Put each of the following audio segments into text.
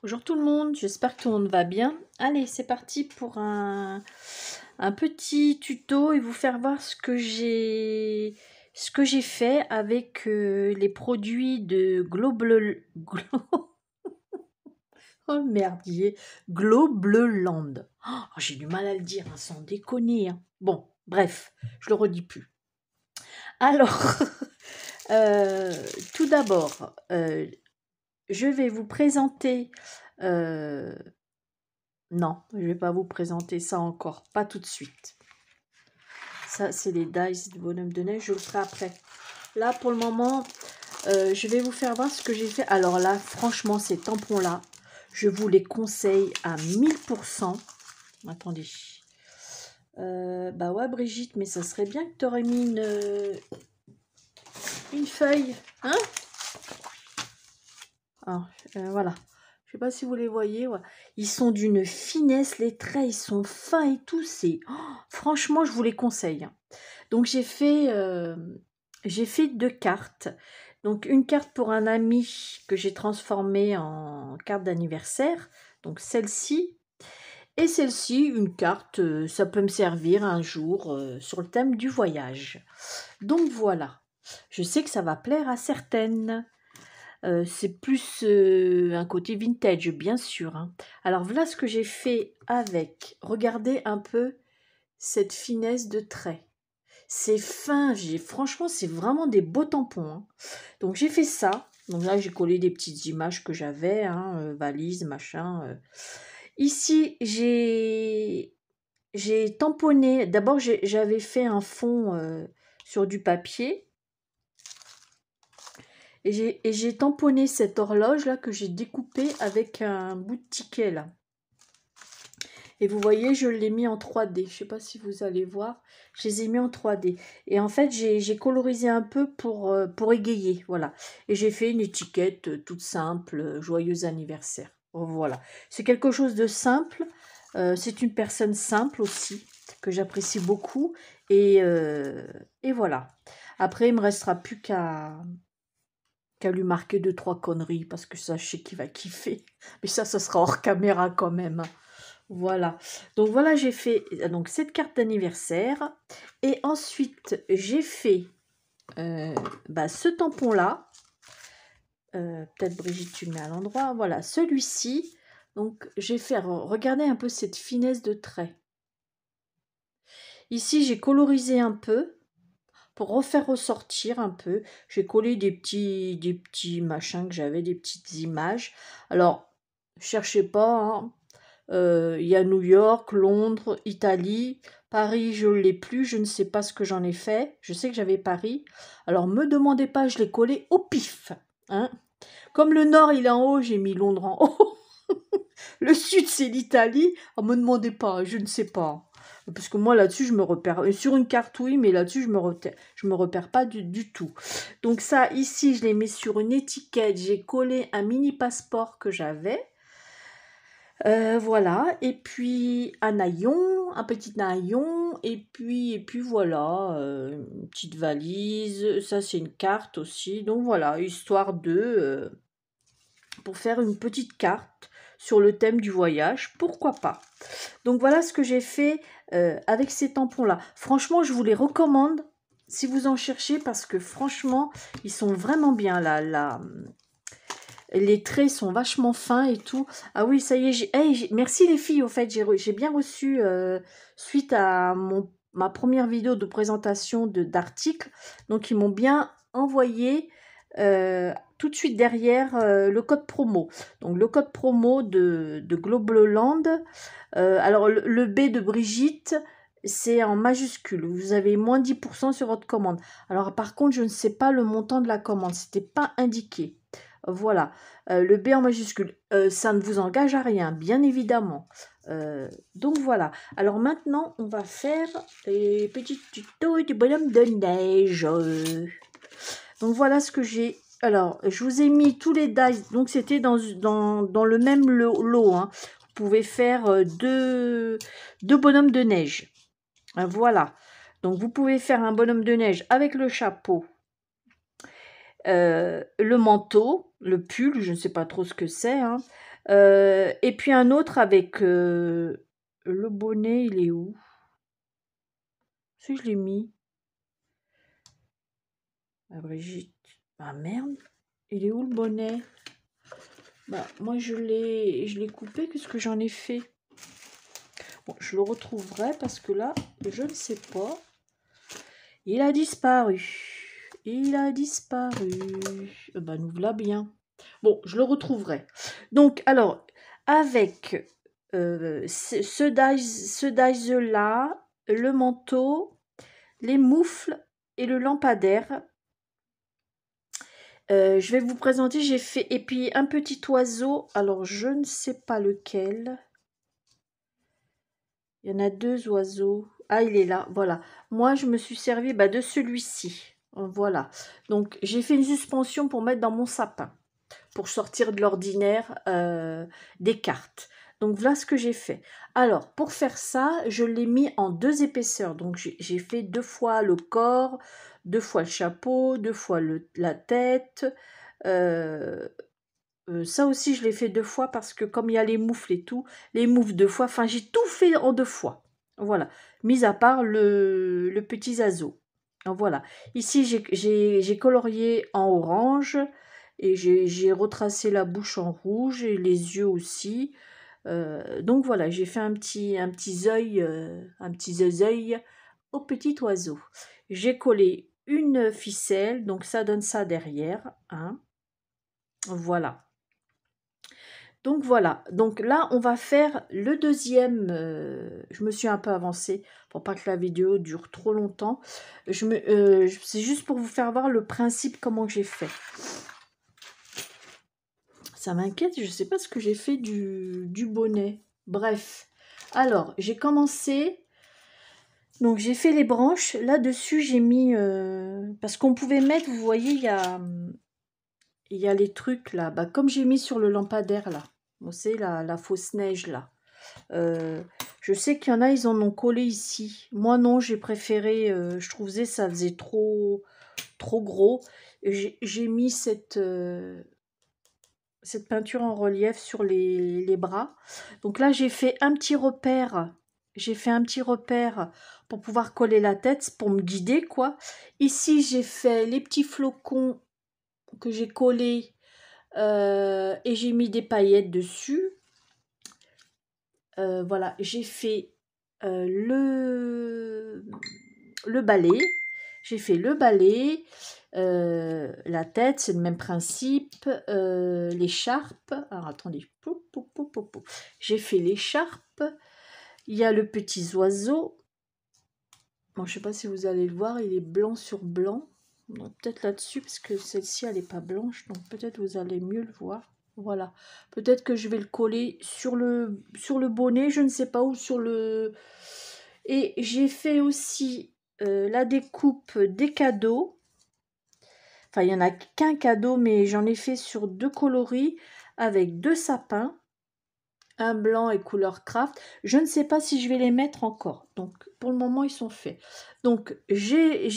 Bonjour tout le monde, j'espère que tout le monde va bien. Allez, c'est parti pour un petit tuto et vous faire voir ce que j'ai fait avec les produits de oh merdier, Globleland. Oh, j'ai du mal à le dire, hein, sans déconner, hein. Bon, bref, je le redis plus. Alors, euh, tout d'abord, je vais vous présenter non, je ne vais pas vous présenter ça encore, pas tout de suite. Ça, c'est les dice de bonhomme de neige, je le ferai après. Là, pour le moment, je vais vous faire voir ce que j'ai fait. Alors là, franchement, ces tampons-là, je vous les conseille à 1000%. Attendez. Bah ouais, Brigitte, mais ça serait bien que tu aurais mis une feuille. Hein? Alors, voilà. Je sais pas si vous les voyez. Ouais. Ils sont d'une finesse, les traits, ils sont fins et tout. Franchement, je vous les conseille. Donc, j'ai fait 2 cartes. Donc, une carte pour un ami que j'ai transformée en carte d'anniversaire. Donc, celle-ci. Et celle-ci, une carte, ça peut me servir un jour sur le thème du voyage. Donc, voilà. Je sais que ça va plaire à certaines. C'est plus un côté vintage, bien sûr, hein. Alors voilà ce que j'ai fait avec. Regardez un peu cette finesse de trait. C'est fin, franchement, c'est vraiment des beaux tampons, hein. Donc j'ai fait ça. Donc là, j'ai collé des petites images que j'avais, hein, valise, machin. Ici, j'ai tamponné. D'abord, j'avais fait un fond sur du papier. Et j'ai tamponné cette horloge là que j'ai découpée avec un bout de ticket là. Et vous voyez, je l'ai mis en 3D. Je ne sais pas si vous allez voir. Je les ai mis en 3D. Et en fait, j'ai colorisé un peu pour égayer. Voilà. Et j'ai fait une étiquette toute simple. Joyeux anniversaire. Voilà. C'est quelque chose de simple. C'est une personne simple aussi, que j'apprécie beaucoup. Et voilà. Après, il ne me restera plus qu'à lui marquer 2-3 conneries, parce que ça, je sais qu'il va kiffer. Mais ça sera hors caméra quand même. Voilà. Donc voilà, j'ai fait donc cette carte d'anniversaire. Et ensuite, j'ai fait ce tampon-là. Peut-être Brigitte, tu le mets à l'endroit. Voilà, celui-ci. Donc, j'ai fait, regardez un peu cette finesse de trait. Ici, j'ai colorisé un peu pour refaire ressortir un peu. J'ai collé des petits machins que j'avais, des petites images. Alors, cherchez pas, hein. Il y a New York, Londres, Italie, Paris, je ne l'ai plus, je ne sais pas ce que j'en ai fait. Je sais que j'avais Paris. Alors, me demandez pas, je l'ai collé au pif, hein. Comme le nord, il est en haut, j'ai mis Londres en haut. Le sud, c'est l'Italie. Ne me demandez pas, je ne sais pas. Parce que moi, là-dessus, je me repère. Sur une carte, oui, mais là-dessus, je me repère pas du tout. Donc ça, ici, je l'ai mis sur une étiquette. J'ai collé un mini passeport que j'avais. Voilà. Et puis, un haillon, un petit haillon. Et puis voilà, une petite valise. Ça, c'est une carte aussi. Donc voilà, histoire de... pour faire une petite carte sur le thème du voyage, pourquoi pas. Donc voilà ce que j'ai fait avec ces tampons-là. Franchement, je vous les recommande si vous en cherchez parce que franchement, ils sont vraiment bien là. Les traits sont vachement fins et tout. Ah oui, ça y est, merci les filles, au fait, j'ai bien reçu, suite à ma première vidéo de présentation d'articles, donc ils m'ont bien envoyé tout de suite derrière le code promo. Donc le code promo de Globleland. Alors le B de Brigitte, c'est en majuscule. Vous avez moins 10% sur votre commande. Alors par contre, je ne sais pas le montant de la commande. C'était pas indiqué. Voilà. Le B en majuscule. Ça ne vous engage à rien, bien évidemment. Donc voilà. Alors maintenant, on va faire les petits tutos du bonhomme de neige. Donc voilà ce que j'ai. Alors, je vous ai mis tous les dice. Donc c'était dans le même lot, hein. Vous pouvez faire deux bonhommes de neige. Voilà. Donc vous pouvez faire un bonhomme de neige avec le chapeau le manteau, le pull, je ne sais pas trop ce que c'est, hein. Et puis un autre avec le bonnet, il est où? Si je l'ai mis. Ah, Brigitte. Ah merde, il est où le bonnet? Bah, moi je l'ai coupé, qu'est-ce que j'en ai fait? Bon, je le retrouverai parce que là, je ne sais pas. Il a disparu. Il a disparu. Bah, nous voilà bien. Bon, je le retrouverai. Donc, alors, avec ce dice-là, le manteau, les moufles et le lampadaire, je vais vous présenter, j'ai fait, et puis un petit oiseau, alors je ne sais pas lequel. Il y en a 2 oiseaux. Ah, il est là, voilà. Moi, je me suis servi de celui-ci. Voilà. Donc, j'ai fait une suspension pour mettre dans mon sapin, pour sortir de l'ordinaire des cartes. Donc, voilà ce que j'ai fait. Alors, pour faire ça, je l'ai mis en 2 épaisseurs. Donc, j'ai fait 2 fois le corps, 2 fois le chapeau, 2 fois la tête. Euh, ça aussi, je l'ai fait 2 fois parce que comme il y a les moufles et tout, les moufles 2 fois, enfin, j'ai tout fait en 2 fois. Voilà, mis à part le petit Zazo. Donc, voilà. Ici, j'ai colorié en orange et j'ai retracé la bouche en rouge et les yeux aussi. Donc voilà, j'ai fait un petit zeuil au petit oiseau. J'ai collé une ficelle, donc ça donne ça derrière, hein. Voilà. Donc voilà, donc là on va faire le deuxième, je me suis un peu avancée pour pas que la vidéo dure trop longtemps. C'est juste pour vous faire voir le principe, comment j'ai fait. Ça m'inquiète, je ne sais pas ce que j'ai fait du bonnet. Bref, alors j'ai commencé, donc j'ai fait les branches, là-dessus j'ai mis, parce qu'on pouvait mettre, vous voyez, il y a les trucs là, comme j'ai mis sur le lampadaire là. Vous savez, la fausse neige là. Je sais qu'il y en a, ils en ont collé ici. Moi non, j'ai préféré, je trouvais ça faisait trop gros. J'ai mis cette peinture en relief sur les bras. Donc là, j'ai fait un petit repère. J'ai fait un petit repère pour pouvoir coller la tête, pour me guider, quoi. Ici, j'ai fait les petits flocons que j'ai collés et j'ai mis des paillettes dessus. Voilà, j'ai fait le balai. J'ai fait le balai, la tête, c'est le même principe, l'écharpe. Alors attendez, j'ai fait l'écharpe. Il y a le petit oiseau. Bon, je sais pas si vous allez le voir, il est blanc sur blanc. Peut-être là-dessus, parce que celle-ci, elle n'est pas blanche, donc peut-être vous allez mieux le voir. Voilà. Peut-être que je vais le coller sur le bonnet, je ne sais pas où, sur le... Et j'ai fait aussi la découpe des cadeaux. Enfin, il n'y en a qu'un cadeau, mais j'en ai fait sur 2 coloris avec 2 sapins. Un blanc et couleur craft. Je ne sais pas si je vais les mettre encore. Donc, pour le moment, ils sont faits. Donc, j'ai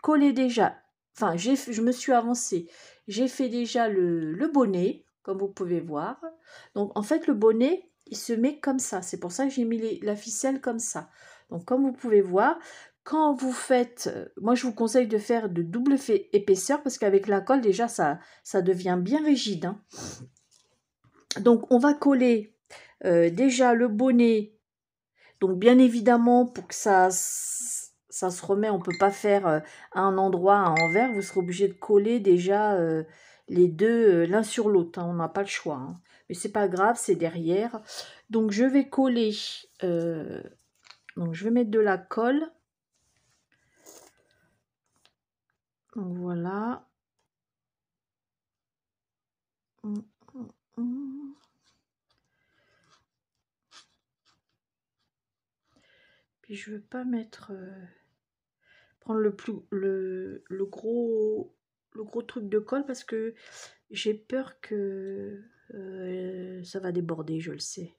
collé déjà. Enfin, je me suis avancée. J'ai fait déjà le bonnet, comme vous pouvez voir. Donc, en fait, le bonnet, il se met comme ça. C'est pour ça que j'ai mis la ficelle comme ça. Donc, comme vous pouvez voir, quand vous faites... moi, je vous conseille de faire de double épaisseur parce qu'avec la colle, déjà, ça devient bien rigide, hein. Donc, on va coller déjà le bonnet. Donc, bien évidemment, pour que ça se remet, on ne peut pas faire à un endroit, à envers. Vous serez obligé de coller déjà les deux l'un sur l'autre, hein. On n'a pas le choix, hein. Mais c'est pas grave, c'est derrière. Donc, je vais coller. Donc, je vais mettre de la colle. Donc, voilà. Puis je veux pas mettre prendre le gros truc de colle parce que j'ai peur que ça va déborder, je le sais.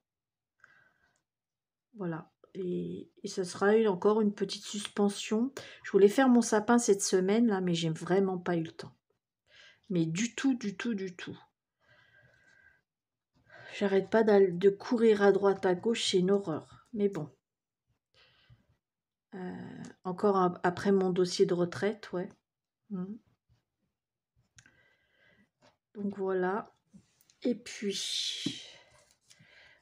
Voilà. Et ça sera encore une petite suspension. Je voulais faire mon sapin cette semaine là, mais j'ai vraiment pas eu le temps. Mais du tout, du tout, du tout. J'arrête pas de courir à droite, à gauche, c'est une horreur. Mais bon. Encore après mon dossier de retraite, ouais. Donc voilà. Et puis,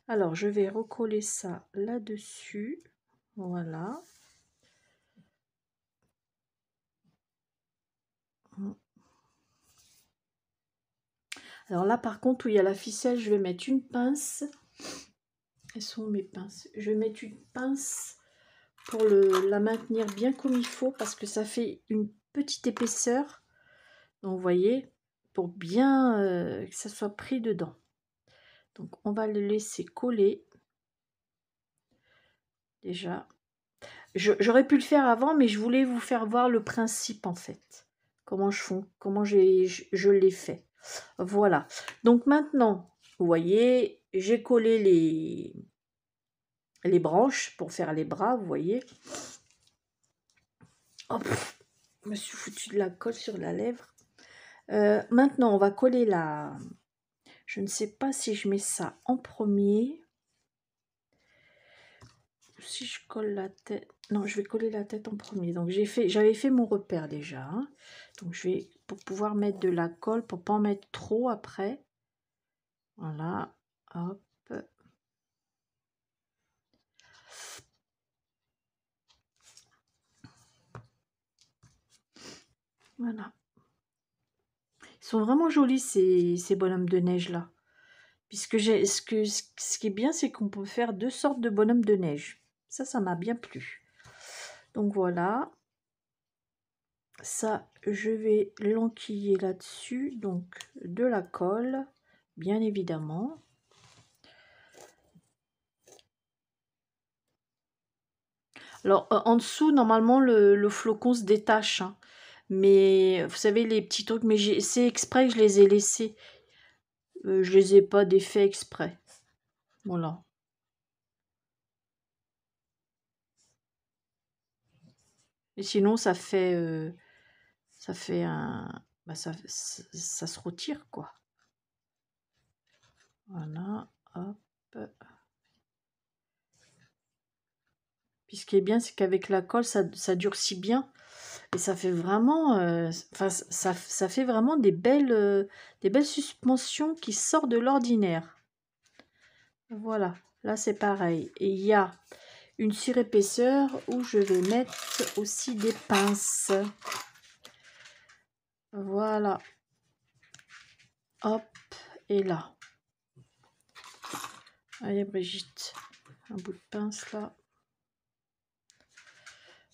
alors je vais recoller ça là-dessus. Voilà. Alors là, par contre, où il y a la ficelle, je vais mettre une pince. Elles sont mes pinces. Je vais mettre une pince pour la maintenir bien comme il faut parce que ça fait une petite épaisseur. Donc, vous voyez, pour bien que ça soit pris dedans. Donc, on va le laisser coller. Déjà. J'aurais pu le faire avant, mais je voulais vous faire voir le principe, en fait. Comment je l'ai fait. Voilà. Donc, maintenant, vous voyez, j'ai collé les branches pour faire les bras, vous voyez. Oh, je me suis foutu de la colle sur la lèvre. Maintenant, on va coller la... Je ne sais pas si je mets ça en premier. Si je colle la tête... Non, je vais coller la tête en premier. Donc, j'avais fait mon repère déjà. Hein. Donc, je vais... Pour pouvoir mettre de la colle, pour pas en mettre trop après. Voilà. Hop. Voilà. Ils sont vraiment jolis, ces bonhommes de neige là. Puisque ce qui est bien, c'est qu'on peut faire 2 sortes de bonhommes de neige. Ça m'a bien plu. Donc voilà. Ça, je vais l'enquiller là-dessus. Donc de la colle, bien évidemment. Alors en dessous, normalement, le flocon se détache. Hein. Mais vous savez, les petits trucs, mais c'est exprès que je les ai laissés. Je les ai pas défaits exprès. Voilà. Et sinon, ça fait un... Bah, ça se retire, quoi. Voilà, hop. Puis ce qui est bien, c'est qu'avec la colle, ça durcit bien. Et ça fait vraiment... ça fait vraiment des belles suspensions qui sortent de l'ordinaire. Voilà, là c'est pareil. Et il y a une surépaisseur où je vais mettre aussi des pinces. Voilà. Hop, et là. Allez Brigitte, un bout de pince là.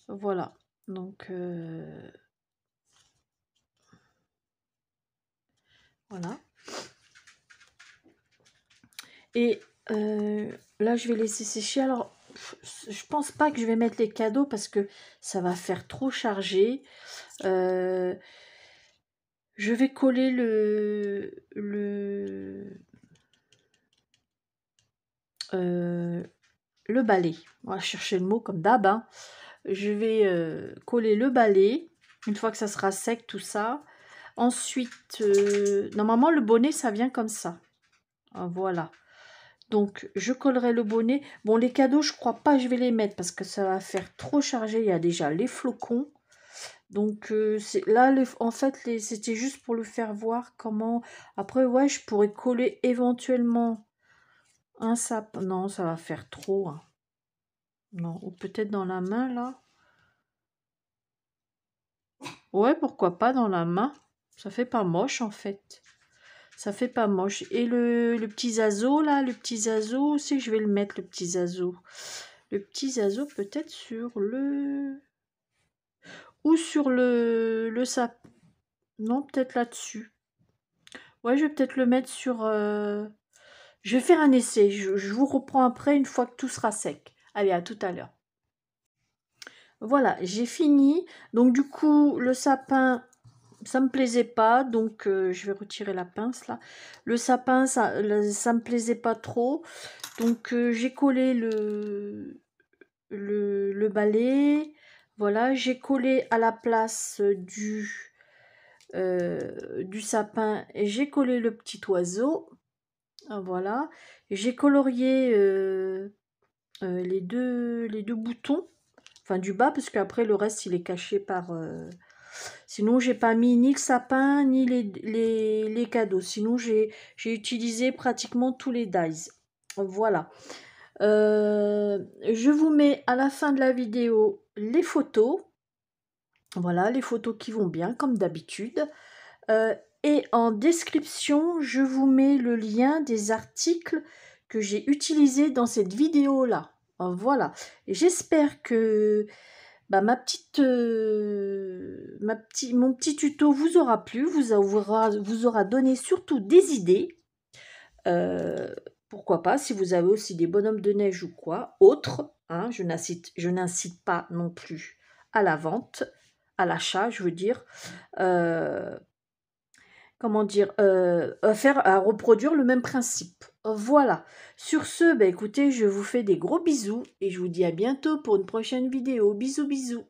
Voilà, donc voilà. Et là, je vais laisser sécher. Alors, je pense pas que je vais mettre les cadeaux parce que ça va faire trop chargé. Je vais coller le balai. On va chercher le mot comme d'hab. Hein. Je vais coller le balai. Une fois que ça sera sec, tout ça. Ensuite, normalement, le bonnet, ça vient comme ça. Voilà. Donc, je collerai le bonnet. Bon, les cadeaux, je crois pas que je vais les mettre parce que ça va faire trop chargé. Il y a déjà les flocons. Donc, là, en fait, c'était juste pour le faire voir comment... Après, ouais, je pourrais coller éventuellement un sapin. Non, ça va faire trop. Hein. Non, ou peut-être dans la main, là. Ouais, pourquoi pas dans la main. Ça fait pas moche, en fait. Ça fait pas moche. Et le petit zazo, là, le petit zazo, aussi, je vais le mettre, le petit zazo. Le petit zazo, peut-être sur le... Ou sur le sap. Non, peut-être là-dessus. Ouais, je vais peut-être le mettre sur... Je vais faire un essai. Je vous reprends après, une fois que tout sera sec. Allez, à tout à l'heure. Voilà, j'ai fini. Donc, du coup, le sapin... Ça me plaisait pas, donc je vais retirer la pince là. Le sapin, ça me plaisait pas trop, donc j'ai collé le balai. Voilà, j'ai collé à la place du sapin, j'ai collé le petit oiseau. Voilà. J'ai colorié les deux boutons, enfin du bas, parce qu'après le reste il est caché par... Sinon j'ai pas mis ni le sapin ni les cadeaux. Sinon j'ai utilisé pratiquement tous les dies. Voilà. Je vous mets à la fin de la vidéo les photos. Voilà, les photos qui vont bien, comme d'habitude. Et en description, je vous mets le lien des articles que j'ai utilisés dans cette vidéo-là. Voilà. Et j'espère que bah, mon petit tuto vous aura plu, vous aura donné surtout des idées. Pourquoi pas, si vous avez aussi des bonhommes de neige ou quoi, autres, hein, je n'incite pas non plus à la vente, à l'achat, je veux dire. Comment dire, à reproduire le même principe. Voilà. Sur ce, bah, écoutez, je vous fais des gros bisous et je vous dis à bientôt pour une prochaine vidéo. Bisous, bisous.